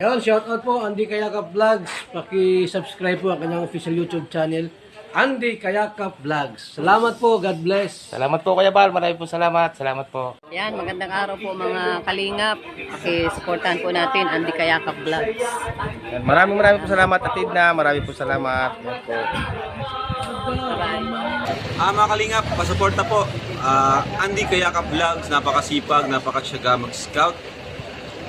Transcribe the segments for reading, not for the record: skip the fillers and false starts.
Ayun, shoutout po Andy Kayakap Vlogs. Paki-subscribe po ang kanyang official YouTube channel, Andy Kayakap Vlogs. Salamat po, God bless. Salamat po Kuya Bal, maraming po salamat. Salamat po. Yan, magandang araw po mga kalingap. Paki-supportahan po natin Andy Kayakap Vlogs. Yan, maraming po salamat Atid na, maraming po salamat. Yan po. Mga kalingap, pasuporta po. Andy Kayakap Vlogs, napakasipag, napakasyaga mag-scout.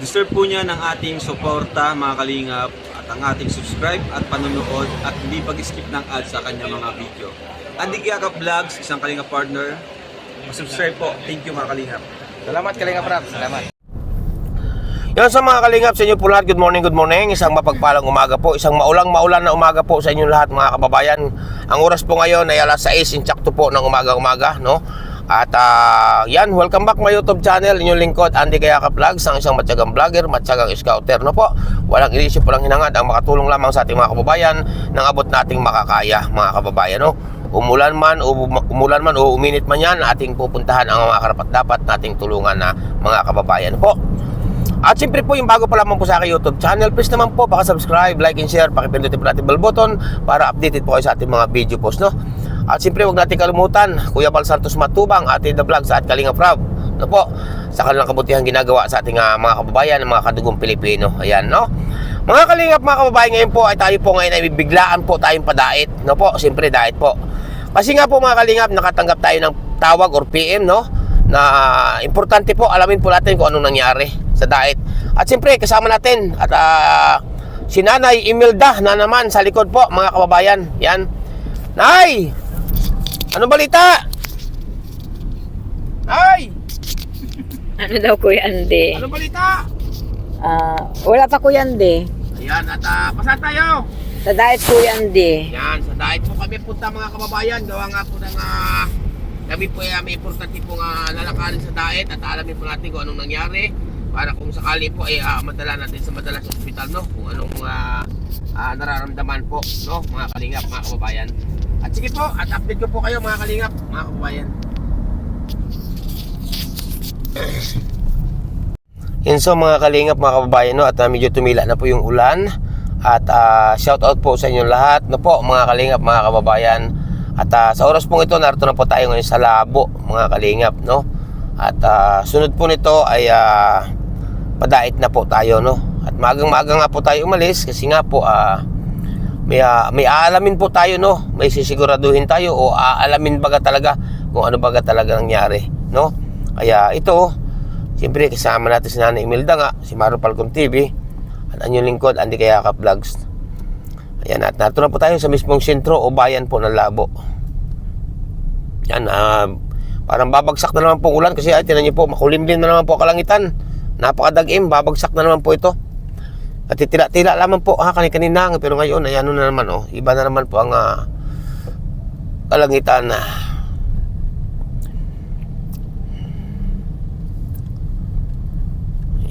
Deserve po niya ng ating suporta mga kalingap at ang ating subscribe at panonood at hindi pag-skip ng ads sa kanya mga video. Andy Kayakap Vlogs, isang kalingap partner. Subscribe po. Thank you mga kalingap. Salamat Kalingap Rap, salamat. Yan sa mga kalingap sa inyo po lahat, good morning. Isang mapagpalang umaga po, isang maulan na umaga po sa inyo lahat mga kababayan. Ang oras po ngayon ay alas 6, insakto po ng umaga, no? At yan, welcome back my YouTube channel, inyong lingkod Andy Kayakap Vlogs, ang isang matyagang vlogger, matyagang scouter, no po? Walang inisip, walang hinangad, ang makatulong lamang sa ating mga kababayan nang abot nating makakaya mga kababayan, no? Umulan man o uminit man yan, ating pupuntahan ang mga karapat-dapat nating tulungan na mga kababayan po. At siyempre po, yung bago pa lamang po sa aking YouTube channel, please naman po, subscribe, like and share, pakipindutin po natin bell button para updated po kayo sa ating mga video post, no? At siyempre, huwag natin kalimutan, Kuya Bal Santos Matubang, Atid the Vlogs at Kalingap Rap, no po, sa kanilang kabutihan ginagawa sa ating mga kababayan, mga kadugong Pilipino. Ayan, no? Mga Kalingap, mga kababayan, ngayon po ay tayo po ngayon ay bibiglaan po tayong padait, no po? Siyempre, diet po. Kasi nga po mga Kalingap, nakatanggap tayo ng tawag or PM, no? Na importante po, alamin po natin kung anong nangyari sa diet. At siyempre, kasama natin at si Nanay Imelda na naman sa likod po, mga kababayan. Yan. Nay! Ano balita? Nay! Ano daw Kuya Andy? Ano balita? Wala pa Kuya Andy. Ayan, at pasan tayo. Sa diet Kuya Andy. Yan, sa diet po kami punta mga kababayan. Gawa nga po ng kami po may importante pong lalakarin sa diet at alamin po natin kung anong nangyari para kung sakali po ay madala natin sa madalas ospital, no? Kung anong nararamdaman po, no? Mga kalingap, mga kababayan. At sige po, at update ko po kayo mga kalingap, mga kababayan. Yun so mga kalingap, mga kababayan, no? At medyo tumila na po yung ulan. At shout out po sa inyo lahat, no po, mga kalingap, mga kababayan. At sa oras pong ito, narito na po tayo ngayon sa Labo, mga kalingap, no? At sunod po nito ay padait na po tayo, no? At magang-maga nga po tayo umalis kasi nga po may aalamin po tayo, no? May sisiguraduhin tayo o aalamin baga talaga kung ano baga talaga nangyari, no? Kaya ito, siyempre kasama natin si Nanay Imelda nga, si Maro Falcon TV at ang inyong lingkod Andy Kayakap Vlogs. Ayan, at nato na po tayo sa mismong sentro o bayan po ng Labo. Yan, parang babagsak na naman po ulan kasi ay tinan niyo po, makulimlim na naman po kalangitan. Napakadagim, babagsak na naman po ito. At tila lamang po kanina, pero ngayon ay ano na naman, oh, iba na naman po ang kalangitan na.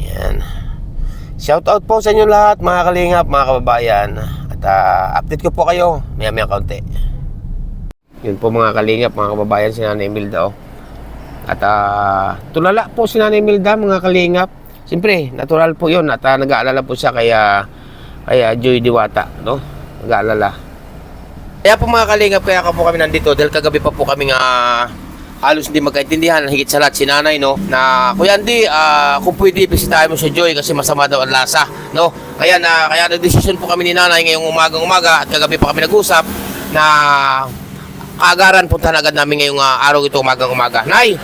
Yan. Shout out po sa inyo lahat mga kalingap, mga kababayan. At update ko po kayo maya kaunti. Yun po mga kalingap, mga kababayan, si Nanay Imelda, oh. At tulala po si Nanay Imelda, mga kalingap. Siyempre, natural po yun. At nag-aalala po siya kaya Joy Diwata, no? Nag-aalala. Kaya po mga kalingap, kaya po kami nandito dahil kagabi pa po kami halos hindi magkaintindihan. Higit sa lahat si Nanay, no? Na, Kuya Andy, kung pwede, bisitahin mo si Joy kasi masama daw ang lasa, no? Kaya nag-decision po kami ni Nanay ngayong umaga at kagabi pa kami nag-usap na kaagaran puntahan agad namin ngayong araw ito umaga. Nay!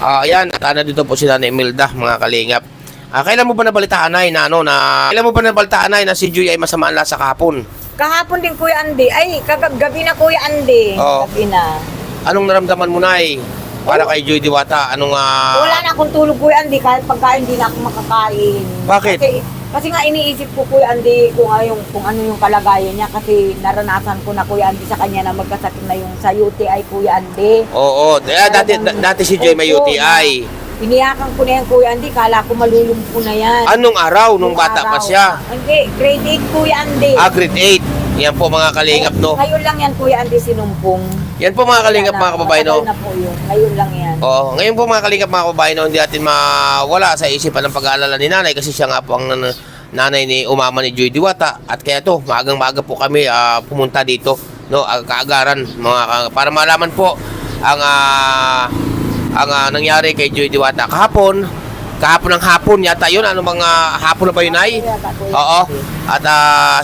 Ayan, at dito po si Nanay Imelda, mga kalingap. Kailan mo ba nabalitaan, Nay, na si Joy ay masama ang lasa kahapon? Kahapon din Kuya Andy. Ay, gabi na Kuya Andy. Oo. Gabi na. Anong naramdaman mo, Nay? Para kay Joy Diwata, Wala na akong tulog Kuya Andy kahit pagkain hindi na ako makakain. Bakit? Kasi nga iniisip ko Kuya Andy kung ano yung kalagayan niya kasi naranasan ko na Kuya Andy sa kanya na magkasakit na yung sa UTI Kuya Andy. Oo, dati si Joy may UTI. Iniyakan ko na yan Kuya Andy, kala ko malulumpo na yan. Anong araw? Nung bata pa siya? Hindi, grade 8 Kuya Andy. Grade 8. Yan po mga kalingap, no? Ngayon lang yan Kuya Andy sinumpong. Yan po mga kalingap, mga kababayan, no? Na po yun. Ngayon lang yan. Oo, ngayon po mga kalingap, mga kababayan, no? Hindi natin mawala sa isipan ng pag-aalala ni Nanay kasi siya nga po ang nanay ni umama ni Joy Diwata. At kaya to, maagang-maaga po kami pumunta dito, no, kaagaran, para malaman po ang nangyari kay Joy Diwata kahapon ng hapon yata yun. Ano mga hapon na ba yun ay? Oo. At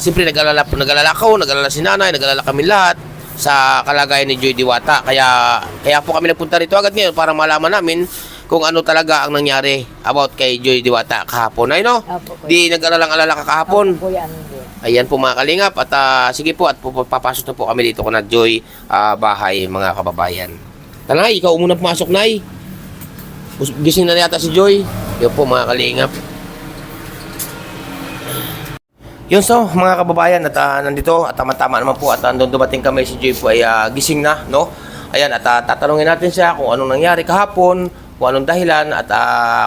siyempre nag-alala ko, nag-alala si nanay, nag-alala kami lahat sa kalagayan ni Joy Diwata. Kaya po kami nagpunta rito agad ngayon para malaman namin kung ano talaga ang nangyari about kay Joy Diwata kahapon. Ay no? Opo, kuya. Di nag-alala ka kahapon. Opo, Kuya Andy. Ayan po mga kalingap. At sige po, at papasok na po kami dito ko na Joy bahay mga kababayan. Tanay, ikaw muna pumasok, Nay. Gising na yata si Joy. Yun po mga kalingap. Yun so mga kababayan, at nandito at tama-tama naman po at nandun dumating kami, si Joy po ay gising na, no? Ayan, at tatanungin natin siya kung anong nangyari kahapon, kung anong dahilan at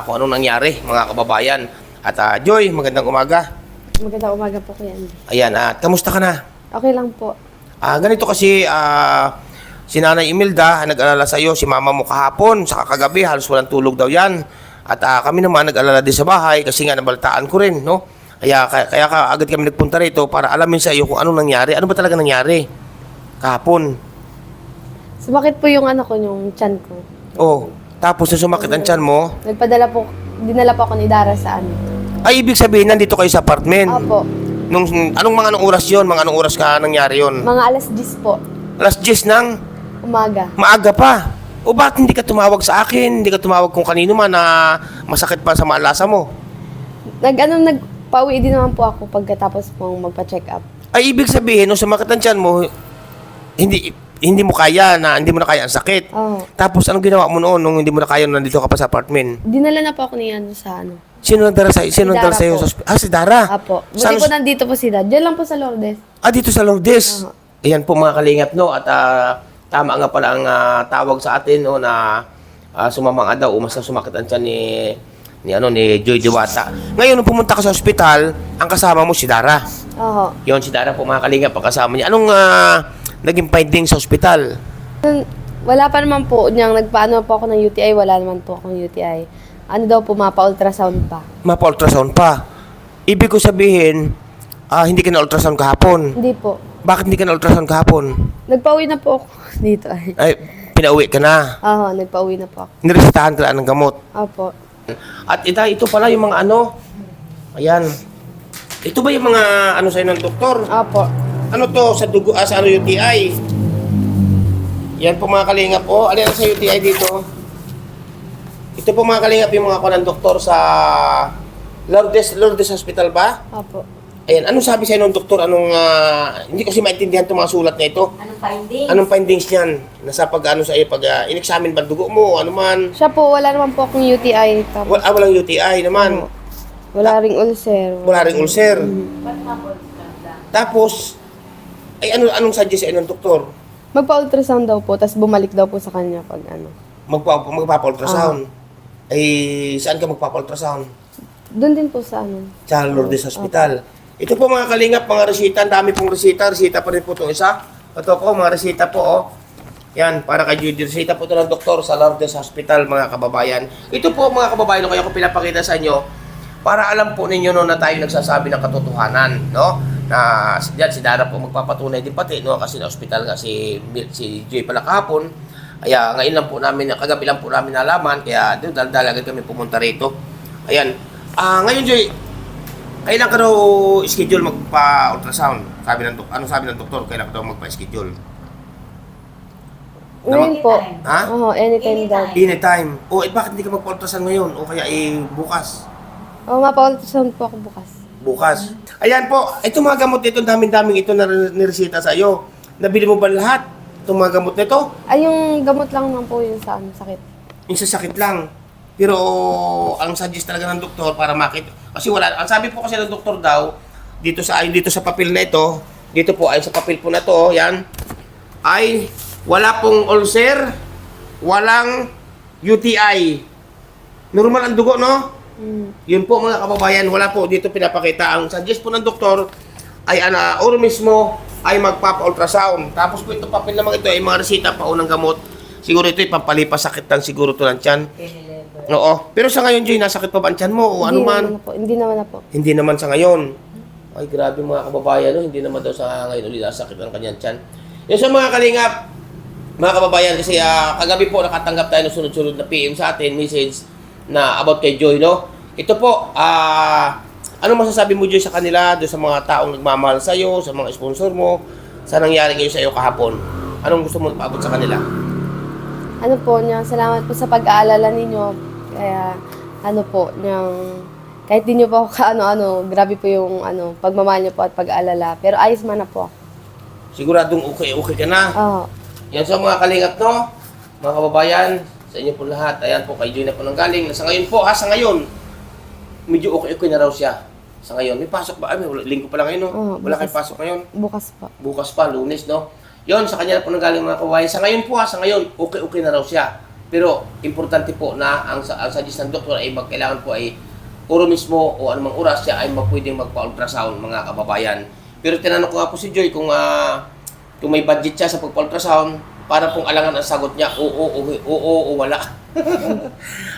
kung anong nangyari mga kababayan. At Joy, magandang umaga. Magandang umaga po, Kuya Andy. Ayan, at kamusta ka na? Okay lang po. Ganito kasi si Nanay Imelda nag-alala sa iyo, si mama mo kahapon, saka kagabi halos walang tulog daw yan. At kami naman nag-alala din sa bahay kasi nga nabalitaan ko rin, no? Kaya agad kami nagpunta rito para alamin sa iyo kung anong nangyari. Ano ba talaga nangyari kahapon? Sumakit po yung ano ko, yung tiyan ko. Oh, tapos na sumakit ang tiyan mo. Dinala po ako ni Dara sa ano. Ay, ibig sabihin nandito kayo sa apartment. Opo. Anong oras yon? Mga anong oras ka nangyari yon? Mga alas 10 po, Alas 10 ng umaga. maaga pa. O bakit hindi ka tumawag sa akin? Hindi ka tumawag kung kanino man na masakit pa sa maalasa mo? Nagpauwi din naman po ako pagkatapos pong magpa-check up. Ay, ibig sabihin, nung sumakit ang tiyan mo, hindi mo na kaya ang sakit. Oo. Tapos, anong ginawa mo noon nung hindi mo na kaya nung nandito ka pa sa apartment? Dinala na po ako ni ano sa ano. Sino nagdala sa'yo? Si Dara sa'yo? po. Si Dara. Apo. Buti Saan- po nandito po si Dad. Diyan lang po sa Lourdes. dito sa Lourdes. Oo. Ayan po mga kalingap, no? At tama nga pala ang tawag sa atin, no, na sumama nga daw, mas sumakit ang tiyan ni Joy Diwata. Ngayon, nung pumunta ka sa ospital, ang kasama mo si Dara. Oo. Yon si Dara po mga kalingap, ang kasama niya. Anong naging finding sa ospital? Wala pa naman po niyang nagpaano po ako ng UTI. Wala naman po akong UTI. Ano daw po, mapa-ultrasound pa. Mapa-ultrasound pa. Ibig ko sabihin, hindi ka na-ultrasound kahapon. Hindi po. Bakit hindi ka na-ultrasound kahapon? Nagpauwi na po ako dito ay. Ay, pinauwi ka na. Oo, nagpauwi na po ako. Niresetahan ka lang ng gamot. Opo. At ito pala yung mga ano. Ayan. Ito ba yung mga ano sa'yo ng doktor? Opo. Ano to sa dugo, sa ano UTI? Yan po mga kalingap. Oh, alin sa UTI dito? Ito po mga kalingap yung mga ng doktor sa Lourdes Hospital ba? Opo. Ayan, anong sabi sa'yo ng doktor? Hindi ko kasi maintindihan itong mga sulat na ito. Anong finding? Anong findings niyan? Nasa pag-ano sa iyo, in-examine ba dugo mo, ano man? Siya po, wala naman po akong UTI. Tapos, Walang UTI naman. wala ring ulcer. Wala ring ulcer. Tapos, ay anong suggest sa'yo ng doktor? Magpa-ultrasound daw po, tapos bumalik daw po sa kanya pag ano. Magpapa-ultrasound. Ay, saan ka magpapa-ultrasound? Doon din po sa ano. Sa Lourdes Hospital. Ito po mga kalingap, mga resita. Ang dami pong resita. Resita pa rin po itong isa. Ito po, mga resita po. Oh. Yan, para kay Judy. Resita po ito ng doktor sa Lourdes Hospital, mga kababayan. Ito po, mga kababayan, kaya ko pinapakita sa inyo para alam po ninyo no, na tayo nagsasabi ng katotohanan. No? Na yan, si Dara po magpapatunay din pati. No? Kasi na hospital nga si Joy pala kahapon. Kaya ngayon lang po namin, kagabi lang po namin nalaman. Kaya dahil agad kami pumunta rito. Ayan. Ngayon, Joy, kailan ka daw schedule magpa-ultrasound? Anong sabi ng doktor? Kailan ka daw magpa-schedule? Ngayon po. Ha? Oo, anytime daw. Anytime. Bakit hindi ka magpa-ultrasound ngayon? O kaya bukas? Oo, mapa-ultrasound po ako bukas. Bukas. Ayan po. Ito mga gamot nito, daming-daming ito na niresita sa iyo. Nabili mo ba lahat? Itong mga gamot nito? Ay, yung gamot lang naman po yung sa ano, sakit. Yung sa sakit lang. Pero ang suggest talaga ng doktor para makita. Kasi ang sabi po kasi ng doktor daw, dito sa papel na ito, dito po ay sa papel po na to, yan, ay wala pong ulcer, walang UTI. Normal ang dugo, no? Yun po mga kababayan, wala po dito pinapakita. Ang suggest po ng doktor ay oro mismo ay magpapa-ultrasound. Tapos po ito papel naman ito ay mga resita pa unang gamot. Siguro ito ay pampalipas sakit lang siguro to ng tiyan. Oo. Pero sa ngayon, Joy, nasakit pa ba ang tiyan mo o ano man? naman na po. Hindi naman na po. Hindi naman sa ngayon. Ay, grabe mga kababayan, no? Hindi naman daw sa ngayon ulit nasakit ang kanyang tiyan. Yung sa mga kalingap, mga kababayan, kasi kagabi po nakatanggap tayo ng sunod-sunod na PM sa atin, message na about kay Joy, no? Ito po, ano masasabi mo, Joy, sa kanila, doon sa mga taong nagmamahal sa'yo, sa mga sponsor mo, sa nangyari ngayon sa iyo kahapon? Anong gusto mo paabot sa kanila? Ano po niya, salamat po sa pag-aalala ninyo. Kaya, ano po, niyang, kahit di niyo po ako kaano-ano, grabe po yung pagmamahal niyo po at pag-aalala. Pero ayos man na po. Siguradong okay ka na. Oo. Yan sa mga kalingap, no? Mga kababayan, sa inyo po lahat. Ayan po, kay Joy na po nang galing. Sa ngayon po, sa ngayon, medyo okay na raw siya. Sa ngayon, may pasok ba? Ay, linggo pa lang ngayon, no? Oo, Wala bukas. kayong pasok ngayon. Bukas po. Bukas pa, Lunes, no? Yon, sa kanya na po nang galing mga kababayan. Sa ngayon po, sa ngayon, okay na raw siya. Pero, importante po na ang suggest ng doktor ay kailangan po ay puro mismo o anumang oras siya ay pwedeng magpa-ultrasound, mga kababayan. Pero tinanong ko nga po si Joy kung may budget siya sa pagpa-ultrasound, para pong alangan ang sagot niya, oo, wala.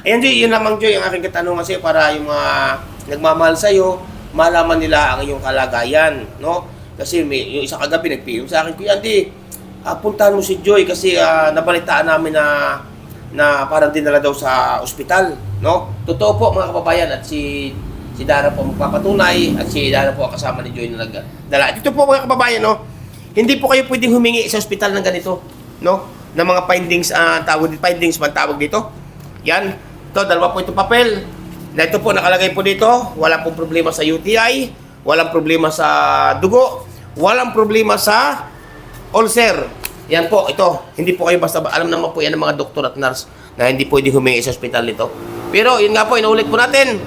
Ayan, Joy, yun lamang, Joy, ang aking katanungan sa'yo para yung mga nagmamahal sa'yo, malaman nila ang iyong kalagayan, no? Kasi yung isang kagabi nag-PM sa akin, Kuya Andy, puntahan mo si Joy kasi nabalitaan namin na parang dinala daw sa ospital, no? Totoo po, mga kababayan, at si Dara po magpapatunay at si Dara po ang kasama ni Joy na nagdala. Ito po, mga kababayan, no? Hindi po kayo pwedeng humingi sa ospital ng ganito, no? Ng mga findings, findings man tawag dito. Yan. Ito, dalawa po itong papel. Na ito po, nakalagay po dito. Wala pong problema sa UTI. Walang problema sa dugo. Walang problema sa ulcer. Yan po, ito. Hindi po kayo basta, alam naman po yan ng mga doktor at nurse na hindi pwedeng humingi sa ospital nito. Pero, yun nga po, inuulit po natin.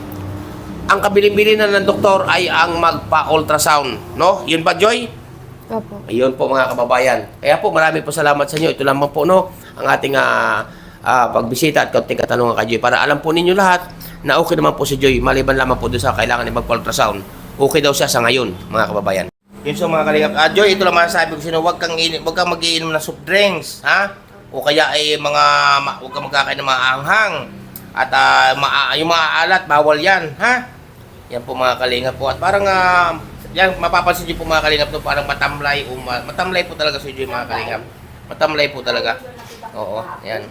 Ang kabilin-bilin na ng doktor ay ang magpa-ultrasound. No? Yun ba, Joy? Opo. Ayun po, mga kababayan. Kaya po, marami po salamat sa inyo. Ito lamang po, no, ang ating pagbisita at kaunting katanungan kay Joy. Para alam po ninyo lahat na okay naman po si Joy. Maliban lamang po doon sa kailangan ni magpa-ultrasound. Okay daw siya sa ngayon, mga kababayan. Yun so, mga kalingap. Joy, ito lang masasabi ko sino, huwag kang mag-iinom ng soft drinks, ha? O kaya ay huwag kang magkakain ng mga anghang. At yung mga alat, bawal yan, ha? Yan po, mga kalingap po. At parang yan, mapapansin niyo po, mga kalingap, no, parang matamlay matamlay po talaga si Joy, mga kalingap. Matamlay po talaga. Oo, yan.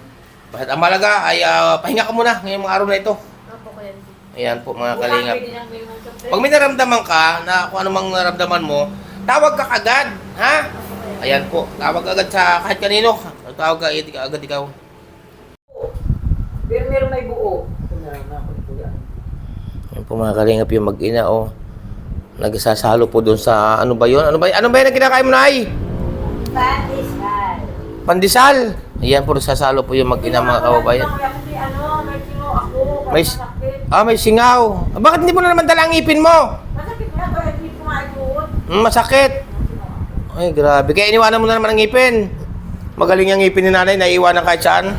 Bakit ang malaga ay pahinga ka muna ngayong mga araw na ito. Ayan po, mga kalingap. Pag may naramdaman ka na kung anumang naramdaman mo, tawag ka agad, ha? Ayan po, tawag agad sa kahit kanino. Tawag ka agad ikaw. Pero meron may buo. Ayan po, mga kalingap, yung mag-ina, oh. Nagsasalo po doon sa, ano ba yun? Ano ba yung kinakain mo na ay? Pandesal. Pandesal. Ayan po, nagsasalo po yung mag-ina, mga kababayan. May sino ako. May, may singaw. Bakit hindi mo na naman dala ang ngipin mo? Masakit na kaya hindi ko maayun. Masakit. Ay, grabe. Kaya iniwanan mo na naman ang ngipin. Magaling yung ngipin ni nanay, naiiwanan kahit saan.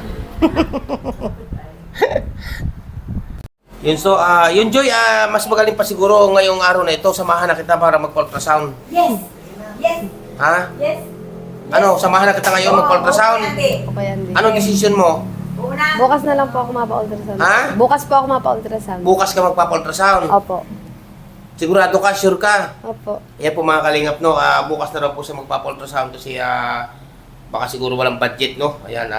Yun, so, yun, Joy, mas magaling pa siguro ngayong araw na ito, samahan na kita para mag-ultrasound. Yes. Yes. Ha? Yes. Ano, samahan na kita ngayon mag-ultrasound? Okay, Andy. Anong decision mo? Una. Bukas na lang po ako mapa-ultrasound. Ha? Bukas po ako mapa-ultrasound. Bukas ka magpapa-ultrasound? Opo. Sigurado ka, sure ka? Opo. Yan po, mga kalingap, no, bukas na raw po siya magpapa-ultrasound kasi baka siguro walang budget, no? Ayan,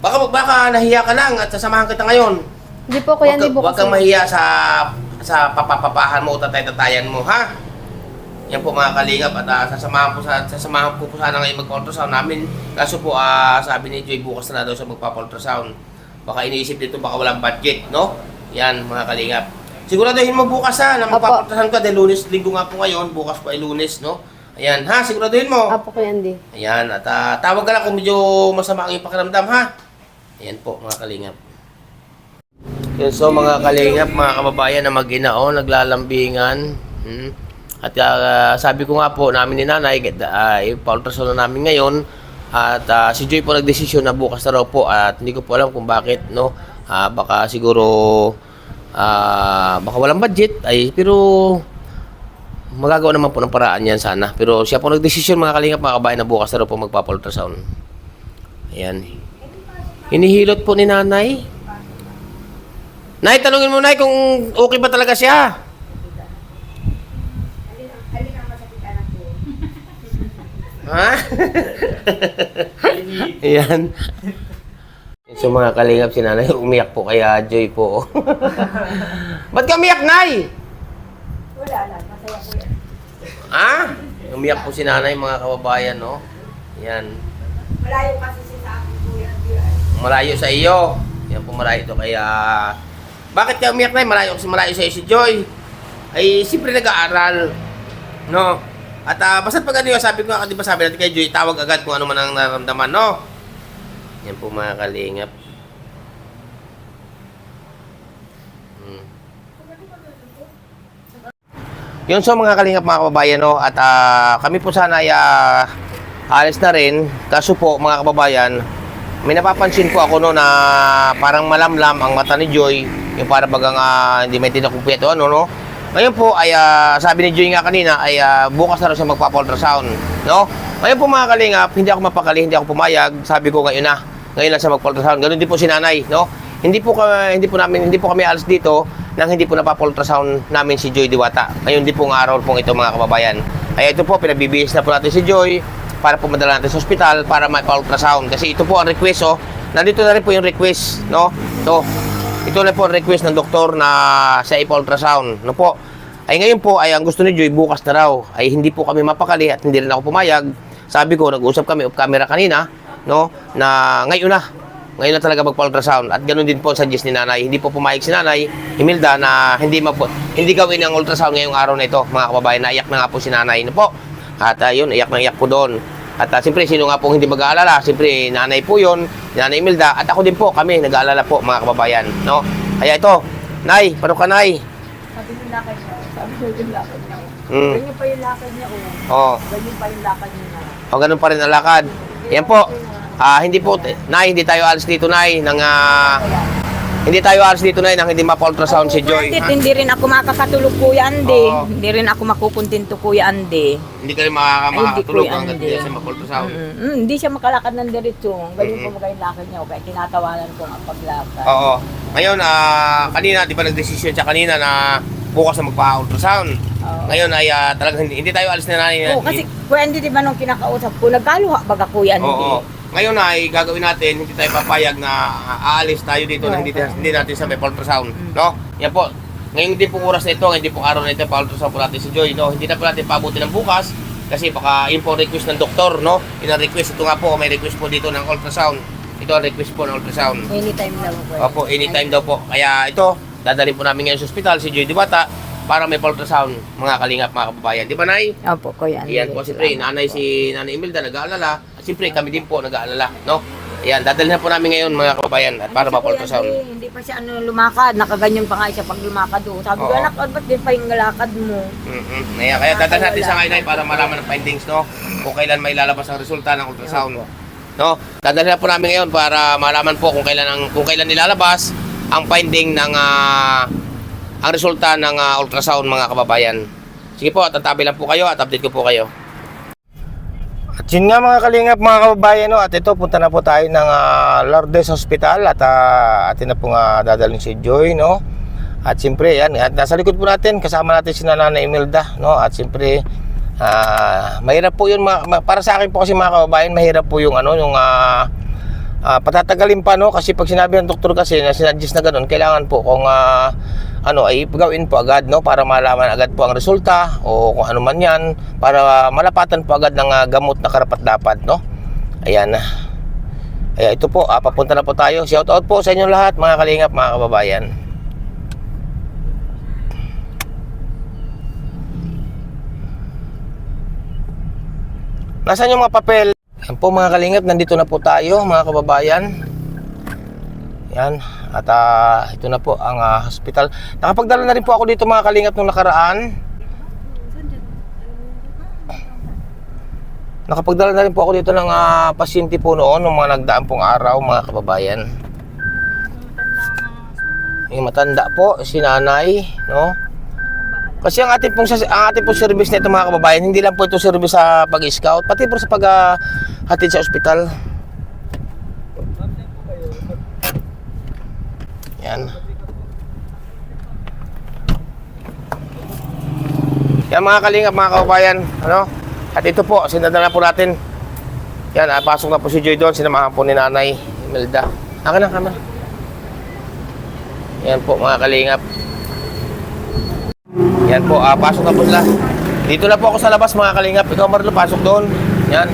baka nahiya ka lang at sasamahan kita ngayon. Hindi po, Kuya Andy, bukas. Huwag kang mahiya sa papapapahan mo o tatay-tatayan mo, ha? Yan po, mga kalingap, at sasamahan po sana ngayon magpa-ultrasound namin. Kaso po, sabi ni Joy, bukas na daw siya magpa-ultrasound. Baka iniisip dito, baka walang budget, no? Yan, mga kalingap. Siguraduhin mo bukas, ha, na magpa-ultrasound ka dahil Lunes, linggo nga po ngayon, bukas pa ay Lunes, no? Ayan, ha, siguraduhin mo. Opo, Kuya Andy. Ayan, at tawag ka lang kung medyo masama ang iyong pakiramdam, ha? Ayan po, mga kalingap. Yun, so mga kalingap, mga kababayan na mag-inao, naglalambingan. At sabi ko nga po namin ni nanay, ipa-ultrasound na namin ngayon. At si Joy po nagdesisyon na bukas na raw po. At hindi ko po alam kung bakit, no? Baka siguro, baka walang budget. Pero magagawa naman po ng paraan yan sana. Pero siya po nagdesisyon, mga kalingap, mga kababayan, na bukas na raw po magpa-ultrasound. Ayan. Hinihilot po ni nanay. Nay, tanungin mo, Nay, kung okay ba talaga siya. Ha? Yan. So mga kalingap, si nanay umiyak po kaya Joy po. Ba't ka umiyak, Nay? Wala lang, masaya po yan. Ha? Umiyak po si nanay, mga kababayan, no? Yan. Malayo kasi siya sa akin kuya. Malayo sa iyo. Yan po, malayo to kaya... Bakit ka umiyak, Nay? Malayo sa iyo si Joy. Ay, siyempre nag-aaral. No? At basta pag ano yun, sabi ko, di ba sabi natin kay Joy, tawag agad kung ano man ang nararamdaman, no? Yan po mga kalingap. Yun so mga kalingap, mga kababayan, no? At kami po sana ay alis na rin. Kaso po mga kababayan, may napapansin po ako no na parang malamlam ang mata ni Joy. Yung para bagang hindi may tinakumpleto ano, no? Ngayon po ay sabi ni Joy nga kanina ay bukas na rin siya magpa-ultrasound, no? Ngayon po mga kalingap, hindi ako mapakali, hindi ako pumayag. Sabi ko ngayon na. Ngayon lang siya magpa-ultrasound. Ganoon din po si nanay, no? Hindi po kami alis dito nang hindi po napapa-ultrasound namin si Joy Diwata. Ngayon din pong araw po ito mga kababayan. Kaya ito po, pinabibihis na po natin si Joy para po madala natin sa ospital para magpa-ultrasound. Kasi ito po ang request, oh. Nandito na rin po yung request, no? Ito na po ang request ng doktor na sa ipa-ultrasound, no po? Ay ngayon po, ay ang gusto ni Joy, bukas na raw. Ay hindi po kami mapakali at hindi rin ako pumayag. Sabi ko, nag-usap kami off camera kanina, no? Na ngayon na talaga magpa-ultrasound. At ganoon din po sa suggest ni nanay. Hindi po pumayag si nanay, Imelda, na hindi gawin ang ultrasound ngayong araw na ito, mga kababayan. Naiyak na nga po si nanay, no po? At yun, iyak na iyak po doon. At siyempre, sino nga po hindi mag-aalala? Siyempre, nanay po yun, nanay Imelda. At ako din po, kami nag-aalala po, mga kababayan, no? Kaya ito, Nay, paano ka, Nay? Sabi yung lakad niya. Sabi yung lakad niya. Ganyan pa yung lakad niya. Oh. Ganyan pa yung lakad niya. O, ganun pa rin ang lakad. Yan po. Hindi po, Nay, hindi tayo alis dito, Nay, hindi tayo alis dito, Nay, nang hindi mapa-ultrasound si Joy. Hindi rin ako makakatulog, Kuya Andy. Oo. Hindi rin ako makukontento, Kuya Andy. Hindi ka rin makakatulog hanggang hindi siya mapa-ultrasound. Hindi siya makalakad ng diretso. Ganyan po magayong lakad niya. Kaya tinatawanan ko ang paglakad. Oo. Ngayon, kanina, di ba nag-desisyon siya kanina na bukas na magpa-ultrasound. Ngayon ay talagang hindi tayo alis na nanay. Oo, kasi Kuya Andy, di ba nung kinakausap ko, nagkaluha baga, Kuya Andy? Oo. Ngayon ay gagawin natin, hindi tayo papayag na aalis tayo dito na hindi natin sa may ultrasound, no? Yan po. Ngayon din po oras na ito, hindi po araw na ito pa-ultrasound po natin si Joy, no? Hindi na po natin paabutin ng bukas kasi baka yun po request ng doktor, no? Yun ang request. Ito nga po, may request po dito ng ultrasound. Ito ang request po ng ultrasound. Anytime daw po. Opo, anytime daw po. Kaya ito, dadalhin po namin ngayon sa ospital si Joy Diwata para may ultrasound, mga kalingap, mga kababayan. Di ba, Nay? Opo, Kuya Andy. Ayan po, siyempre, si Nanay Imelda nag-aalala. Siyempre, kami din po nag-aalala, no? Ayan, dadalhin na po namin ngayon, mga kababayan, at para ma-ultrasound. Hindi pa siya lumakad, nakaganyan pa nga siya pag lumakad doon. Sabi ko, Oo. anak, ba't din pa yung lakad mo? Kaya dadalhin natin sa ngayon, Nay, para malaman ang findings, no? Kung kailan may lalabas ang resulta ng ultrasound. No? Dadalhin na po namin ngayon para malaman po kung kailan nilalabas ang finding ng ang resulta ng ultrasound, mga kababayan. Sige po, tatabi lang po kayo at update ko po kayo. At yun nga mga kalingap, mga kababayan, no? At ito, punta na po tayo ng Lourdes Hospital at atin na po nga dadalhin si Joy, no? At siyempre, yan, at nasa likod po natin, kasama natin si Nanay Imelda, no? At siyempre, mahirap po yun, para sa akin po kasi mga kababayan, mahirap po yung patatagalin pa, no? Kasi pag sinabi ng doktor kasi na sinadjust na ganun, kailangan po kung ay gawin po agad, no? Para malaman agad po ang resulta o kung ano man yan, para malapatan po agad ng gamot na karapat-dapat, no? Ayan na. Kaya ito po, papunta na po tayo. Shout out po sa inyo lahat, mga kalingap, mga kababayan. Nasaan yung mga papel? Ayan po mga kalingap, nandito na po tayo, mga kababayan. Yan. At ito na po ang hospital. Nakapagdala na rin po ako dito, mga kalingap, nung nakaraan. Nakapagdala na rin po ako dito ng pasyente po noon, ng mga nagdaan pong araw, mga kababayan. Yung matanda po, si nanay, no? Kasi ang ating pong service nito, mga kababayan, hindi lang po ito service sa pag-scout, pati po sa pag-hatid sa ospital. Yan. Yan mga kalingap, mga kababayan, ano? At ito po, sinadala po natin. Yan, pasok na po si Joy doon, sinamahan po ni Nanay Imelda. Akin na, kama. Yan po mga kalingap. Yan po, pasok na po sila. Dito na po ako sa labas mga kalingap. Ikaw Marlo, pasok doon. Yan.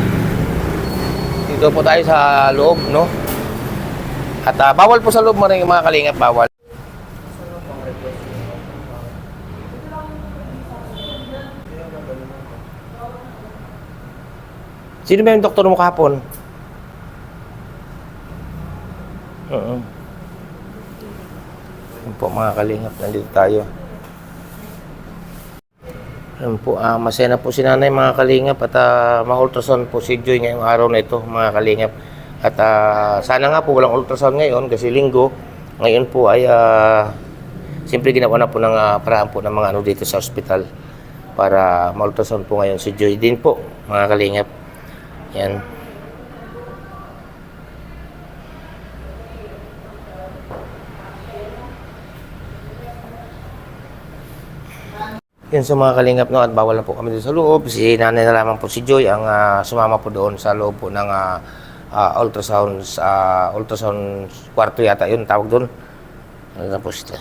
Dito po tayo sa loob, no? At bawal po sa loob mga kalingap, bawal. Sino ba yung doktor mo kahapon? Yan po mga kalingap, nandito tayo. Yan po, masaya na po si Nanay mga kalingap at ma-ultrasound po si Joy ngayong araw na ito mga kalingap. At sana nga po walang ultrasound ngayon kasi linggo. Ngayon po ay siyempre ginawa na po ng paraan po ng mga ano dito sa ospital para ma-ultrasound po ngayon si Joy din po mga kalingap. Yan. Yan sa mga kalingap, no, at bawal na po kami doon sa loob. Si Nanay na lamang po si Joy ang sumama po doon sa loob po ng ultrasound kwarto yata yun tawag doon. Ano na po siya.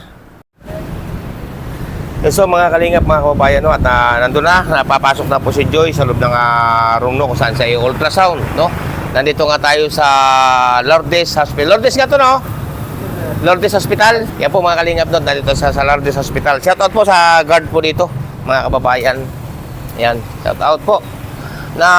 So mga kalingap, mga kababayan, no, at nandun na, napapasok na po si Joy sa loob ng room, no, kung saan sa ultrasound, no. Nandito nga tayo sa Lourdes Hospital. Lourdes nga to, no? Lourdes Hospital. Yan po mga kalingap, no, nandito sa Lourdes Hospital. Shout out po sa guard po dito, mga kababayan. Yan, shout out po. Na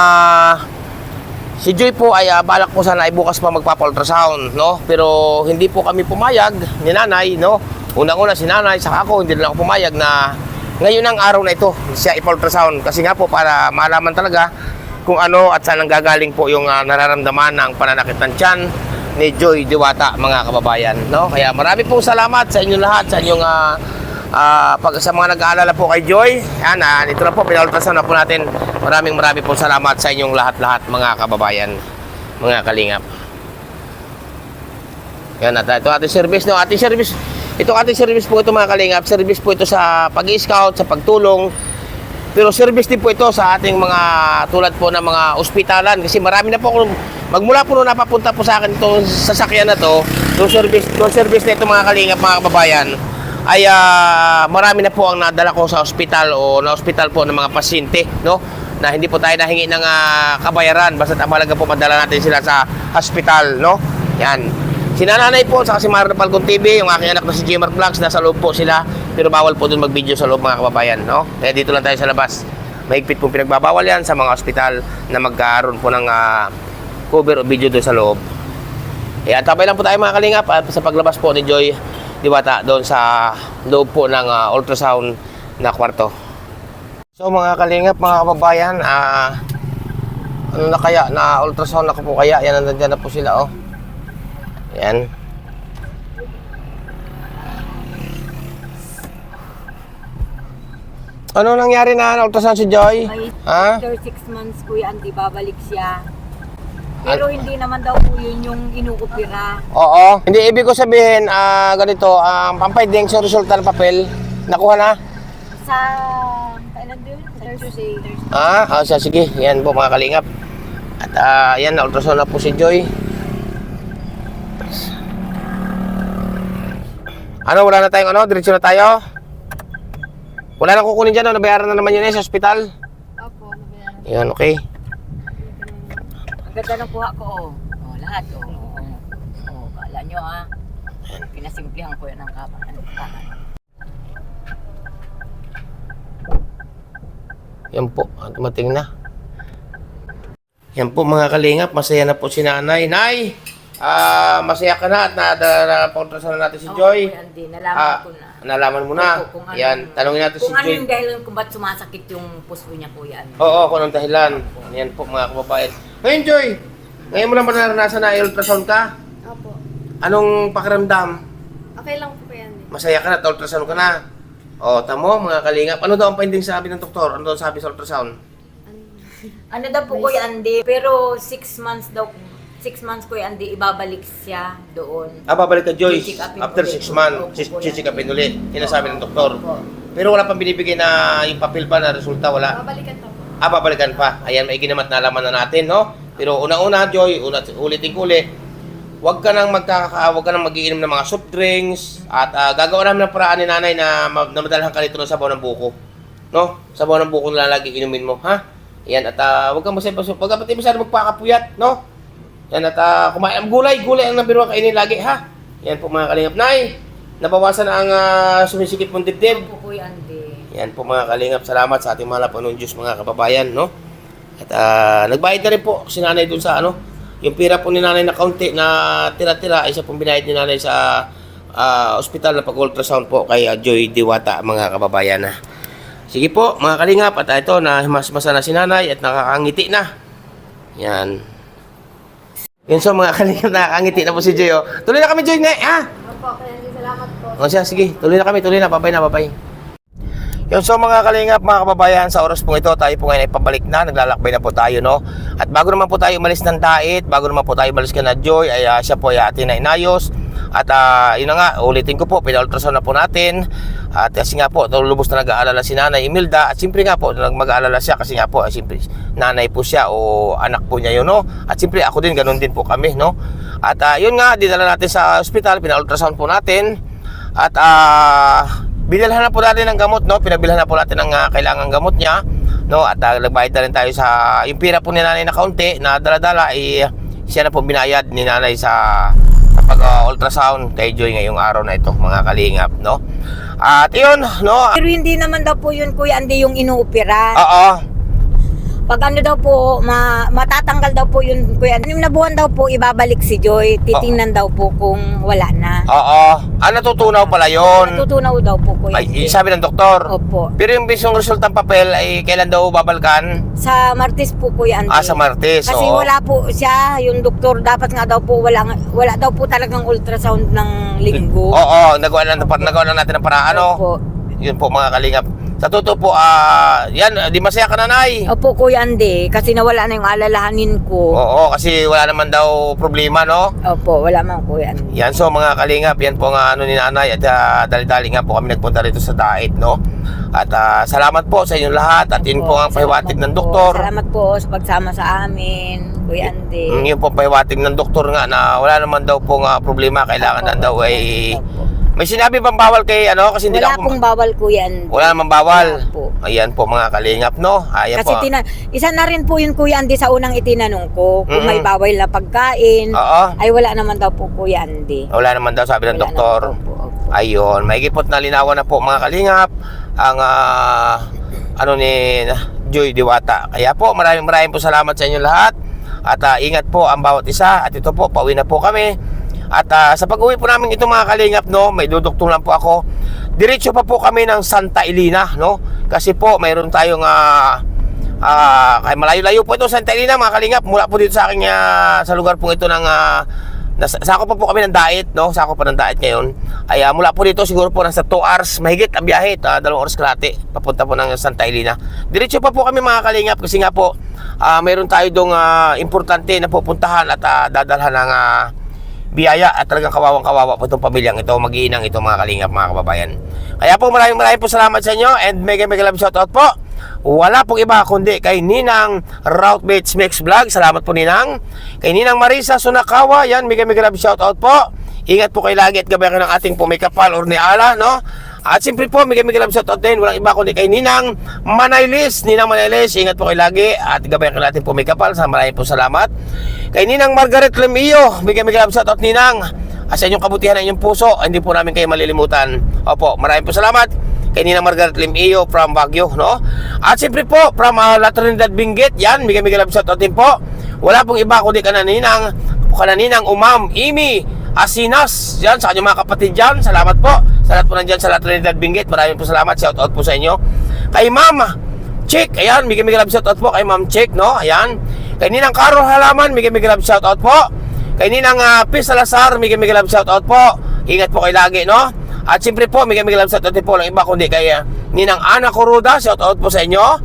si Joy po ay balak po sana ay bukas pa magpapa-ultrasound, no? Pero hindi po kami pumayag ni Nanay, no? Unang-una si Nanay, saka ako, hindi na ako pumayag na ngayon ang araw na ito siya ipa-ultrasound. Kasi nga po para malaman talaga kung ano at saan ang gagaling po yung nararamdaman ng pananakit ng tiyan ni Joy Diwata, mga kababayan, no? Kaya marami pong salamat sa inyo lahat, sa inyong sa mga nag-aalala po kay Joy. Yan, ito na po, pina-ultrasound na po natin. Marami pong salamat sa inyong lahat-lahat, mga kababayan, mga kalingap. Yan, at ito ating service, no? Ating service. Ito ating service po ito mga kalingap. Service po ito sa pag-i-scout, sa pagtulong. Pero service din po ito sa ating mga tulad po ng mga ospitalan. Kasi marami na po magmula po nung napapunta po sa akin itong sasakyan na to, yung service na ito mga kalingap, mga kababayan, ay marami na po ang nadala ko sa ospital o na ospital po ng mga pasyente, no? Na hindi po tayo nahingi ng kabayaran. Basta mahalaga po madala natin sila sa hospital, no? Yan. Si Nanay po, saka si Marlo Falcon TV, yung aking anak na si Jmar Vlogs, nasa loob po sila. Pero bawal po dun mag-video sa loob, mga kababayan, no? Kaya dito lang tayo sa labas. Mahigpit pong pinagbabawal yan sa mga ospital na magkaroon po ng cover o video doon sa loob. Kaya tabay lang po tayo mga kalingap at sa paglabas po ni Joy Diwata doon sa loob po ng ultrasound na kwarto. So mga kalingap, mga kababayan, ano na kaya, na ultrasound na po kaya, yan, nandyan na po sila, oh. Yan. Ano nangyari na ultrasound si Joy? After 6 months, Kuya Andy, babalik siya. Pero hindi naman daw po yun yung inuupira. Oo. Hindi, ibig ko sabihin, ganito, pampayding sa resulta ng papel, nakuha na? Sa, kailan din? Thursday. Sige. Yan po mga kalingap. At yan, na-ultrasound na po si Joy. Ano, wala na tayong diretso na tayo? Wala na kukunin dyan, nabayaran na naman yun sa ospital? Opo, nabayaran. Yan, okay. Ang ganda ng kuha ko, lahat, kala nyo, pinasimplihan ko yan ng kapan. Yan po, dumating na. Yan po mga kalingap, masaya na po si Nanay. Nay! Masaya ka na at na-ultrasound na natin si Joy. Kuya Andy, nalaman ko na. Nalaman mo na. Kung ano, Yan, tanongin natin si kung ano Joy. yung dahilan kung ba't sumasakit yung puso niya, Kuya Andy. Oo, kung anong dahilan. Yan po mga kababayan. Ngayon Joy, ngayon mo lang ba naranasan na i-ultrasound ka? Opo. Anong pakiramdam? Okay lang po yan. Masaya ka na at ultrasound ka na? O, tamo mga kalingap. Ano daw ang finding sabi ng doktor? Ano daw sabi sa ultrasound? Ano daw po, Kuya Andy, pero 6 months daw, 6 months, Kuya Andy, ibabalik siya doon. Babalik ka Joy Check-upin after ulit. 6 months. Opo, Kuya Check-upin ulit. Yan ang sabi ng doktor. Opo. Pero wala pang binibigay na yung papel pa na resulta, wala? Babalikan pa po. Babalikan pa. Ayan, may ginamat na alaman na natin, no? Pero una-una, Joy, ulitin-ulit, huwag ka nang mag-iinom ng mga soft drinks at gagawa namin ng paraan ni nanay na madalhan ka dito ng sabaw ng buko. No? Sabaw ng buko na lagi inumin mo, ha? Ayan, at huwag kang masyadong magpakapuyat, no? Yan, at kumain ang gulay ang nabiruan kainin lagi, ha? Yan po mga kalingap. Nay, nabawasan na ang sumisikip mong dibdib. Po Kuya Andy. Yan po mga kalingap. Salamat sa ating mga lapanong Diyos, mga kababayan, no? At nagbayad na rin po si nanay dun sa yung pira po ni nanay na kaunti na tira-tira, isa pong binayad ni nanay sa ospital na pag-ultrasound po kay Joy Diwata, mga kababayan. Sige po mga kalingap, at ito na mas-masa na si nanay at nakakangiti na. Yan. Yan so mga kalingap, nakakangiti na po si Joy. Oh. Tuloy na kami Joy, ha? Opo, kaya salamat po. O siya, sige, tuloy na kami, babay. Yun, so mga kalingap, mga kababayan, sa oras po ito, tayo po ngayon ay pabalik na, naglalakbay na po tayo, no? At bago naman po tayo umalis ng Dait, bago naman po tayo umalis ka na Joy, ay siya po ay atin na inayos. At yun na nga, ulitin ko po, pina-ultrasound na po natin. At kasi nga po, lubos na nag-aalala si Nanay Imelda. At siyempre nga po, mag-aalala siya kasi nga po, siyempre, nanay po siya o anak po niya yun, no? At siyempre ako din, ganun din po kami, no? At yun nga, dinala natin sa ospital, pina-ultrasound po natin. At binilhan na po natin ng gamot, no? Pinabilhan na po natin ng kailangang gamot niya, no? At nagbayad na rin tayo sa yung pira po ni nanay na kaunti na dala-dala, siya na po binayad ni nanay sa pag-ultrasound kay Joy ngayong araw na ito, mga kalingap, no? At yun, no? Pero hindi naman daw po yun Kuya Andy yung inuopera. Oo. Pag ano daw po, matatanggal daw po yun Kuya Andy. Yung nabuhan daw po, ibabalik si Joy. Titingnan daw po kung wala na. Oo. Natutunaw pala yun. Natutunaw daw po Kuya Andy. Ay, sabi ng doktor. Opo. Pero yung bisong resultang papel ay kailan daw babalkan? Sa Martes po Kuya Andy. Sa Martes. Kasi oo. wala po siya, yung doktor, dapat nga daw po, wala daw po talagang ultrasound ng linggo. Oo, nagawa na natin ng paraan, ano? Opo. Yun po mga kalingap. Sa totoo po, yan, di masaya ka nanay. Opo Kuya Andy, kasi nawala na yung alalahanin ko. Oo, kasi wala naman daw problema, no? Opo, wala man Kuya Andy. Yan, so mga kalingap, yan po nga ni nanay. At dali-dali nga po kami nagpunta rito sa Dait, no? At salamat po sa inyong lahat. At yun po ang pahiwatig ng doktor. Salamat po sa pagsama sa amin, Kuya Andy. Yun po pahiwatig ng doktor nga na wala naman daw pong problema. Kailangan na daw ay... May sinabi bang bawal kay kasi hindi Wala ako... pong bawal Kuya Andy. Wala namang bawal. Wala po. Ayan po mga kalingap, no? Ayan Kasi po. isa na rin po yun Kuya Andy sa unang itinanong ko. Kung may Mm-mm. bawal na pagkain, Oo. ay wala naman daw po Kuya Andy. Wala naman daw sabi ng Wala doktor. naman po, opo. Ayun, maigipot na linawan na po mga kalingap ang ni Joy Diwata. Kaya po maraming po salamat sa inyo lahat. At ingat po ang bawat isa. At ito po, pauwi na po kami. At sa pag-uwi po namin ito mga kalingap, no, may duduktong lang po ako. Diretso pa po kami ng Santa Elena, no? Kasi po mayroon tayong kay malayo-layo po ito Santa Elena mga kalingap. Mula po dito sa aking sa lugar po ito ng sako pa po kami ng Dait, no? Sako pa ng Dait ngayon. Ay mula po dito siguro po nasa 2 hours mahigit ang biyahe, 2 oras kalahati papunta po ng Santa Elena. Diretso pa po kami mga kalingap kasi nga po mayroon tayo dong importante na pupuntahan at dadalhan ng biyaya at talagang kawawang-kawawa po itong pamilyang ito, mag-iinang ito mga kalingap, mga kababayan. Kaya po maraming po salamat sa inyo and mega love shoutout po. Wala pong iba kundi kay Ninang Routemates Mix Vlog. Salamat po Ninang. Kay Ninang Marisa Sunakawa, yan, mega love shoutout po. Ingat po kayo lagi at gabayan ng ating pumikapal or niala, no? At siyempre po, mega love shoutout din. Walang iba kundi kay Ninang Manaylis. Ninang Manaylis, ingat po kayo lagi at gabayan ng ating pumikapal. Maraming po salamat. Kay Ninang Margaret Lemio, mega love shoutout Ninang. Sa inyong kabutihan ng inyong puso, hindi po namin kayo malilimutan. Opo, maraming po salamat. Kay Ninang Margaret Lemio from Baguio, no? At siyempre po, from La Trinidad Benguet, yan, mega love shoutout din po. Wala pong iba kundi kananinang Umam Imi Asinas, yan, sa kanyang mga kapatid dyan, salamat po. Sa lahat po nandyan sa La Trinidad Benguet, maraming po salamat, shoutout po sa inyo. Kay Ma'am Chick, ayan, mega love shoutout po kay Ma'am Chick, no? Ayan. Kay Ninang Carol Halaman, mega love shoutout po. Kay Ninang Pis Salazar, mega love shoutout po. Ingat po kayo lagi, no? At siyempre po, mega love shoutout po lang iba kundi kay Ninang Ana Coruda, shoutout po sa inyo.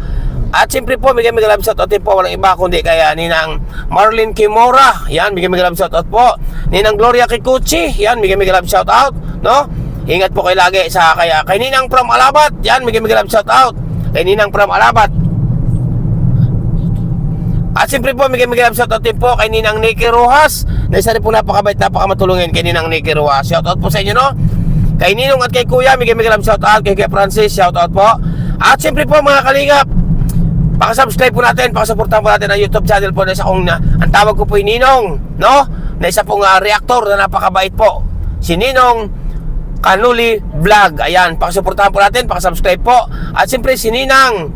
At siyempre po, mega love shoutout po walang iba kundi kay Ninang Marlene Kimora, yan, mega love shoutout po. Ninang Gloria Kikuchi, yan, mega love shoutout, no? Ingat po kayo lagi sa kay Ninang from Alabat. Yan, mega love shout out. Kay Ninang from Alabat. At siyempre po, mega love shout out din po kay Ninang Nikki Rojas. Na isa rin po napakabait, napakamatulungin kay Ninang Nikki Rojas. Shout out po sa inyo, no? Kay Ninong at kay Kuya, mega love shout out. Kay Kuya Francis, shout out po. At siyempre po mga kalingap, pakasubscribe po natin, pakasuportahan po natin ang YouTube channel po na isa kong ang tawag ko po yung Ninong, no? Na isa pong reactor na napakabait po. Si Ninong Kanuli Vlog. Ayan, pakasuportahan po natin, pakasubscribe po. At siyempre si Ninang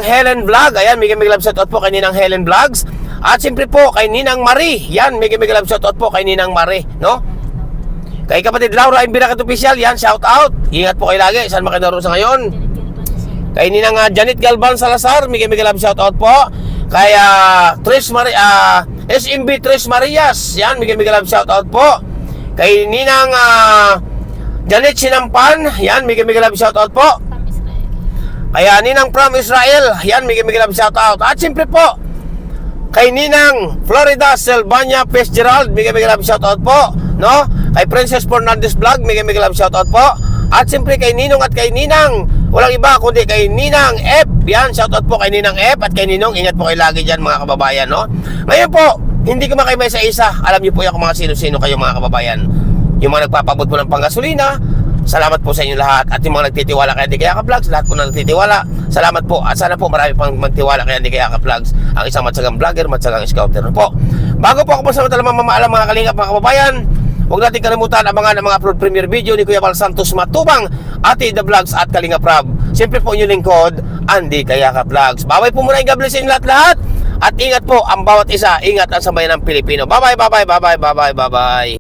Helen Vlog. Ayan, mega love shout out po kay Ninang Helen Vlogs. At siyempre po kay Ninang Marie. Yan, mega love shout out po kay Ninang Marie, no? Kay kapatid Laura Imbirakat Official, yan, shout out. Ingat po kayo lagi, saan makinaro sa ngayon. Kay Ninang Janet Galvan Salazar, mega love shout out po. Kay SMB Tres Marias, yan, mega love shout out po. Kay Ninang Janet Sinampan, yan, mega love shout out po. Kaya Ninang from Israel, yan, mega love shout out. At siyempre po kay Ninang Florida Selvania Fitzgerald, mega love shout out po, no? Kay Princess Fernandez Vlog, mega love shout out po. At siyempre kay Ninong at kay Ninang, walang iba kundi kay Ninang F. Yan, shout out po kay Ninang F at kay Ninong. Ingat po kayo lagi dyan mga kababayan, no? Ngayon po, hindi ko makaimay sa isa. Alam niyo po yung mga sino-sino kayo mga kababayan. Yung mga nagpapabot po ng panggasolina, salamat po sa inyo lahat. At yung mga nagtitiwala kay Andy Kayaka Vlogs, lahat po na nagtitiwala, salamat po. At sana po marami pang magtiwala kay Andy Kayaka Vlogs, ang isang matsagang vlogger, matsagang scouter po. Bago po ako masamantala mamaalam mga kalingap mga kababayan, huwag natin kalimutan abangan ang mga upload premiere video ni Kuya Val Santos Matubang, Ate The Vlogs at Kalinga Prab. Siyempre po inyong lingkod, Andy Kayaka Vlogs. Babay po muna, God bless sa inyo lahat-lahat. At ingat po ang bawat isa, ingat ang sambayan ng Pilipino. Bye-bye, bye-bye, bye-bye, bye-bye, bye-bye.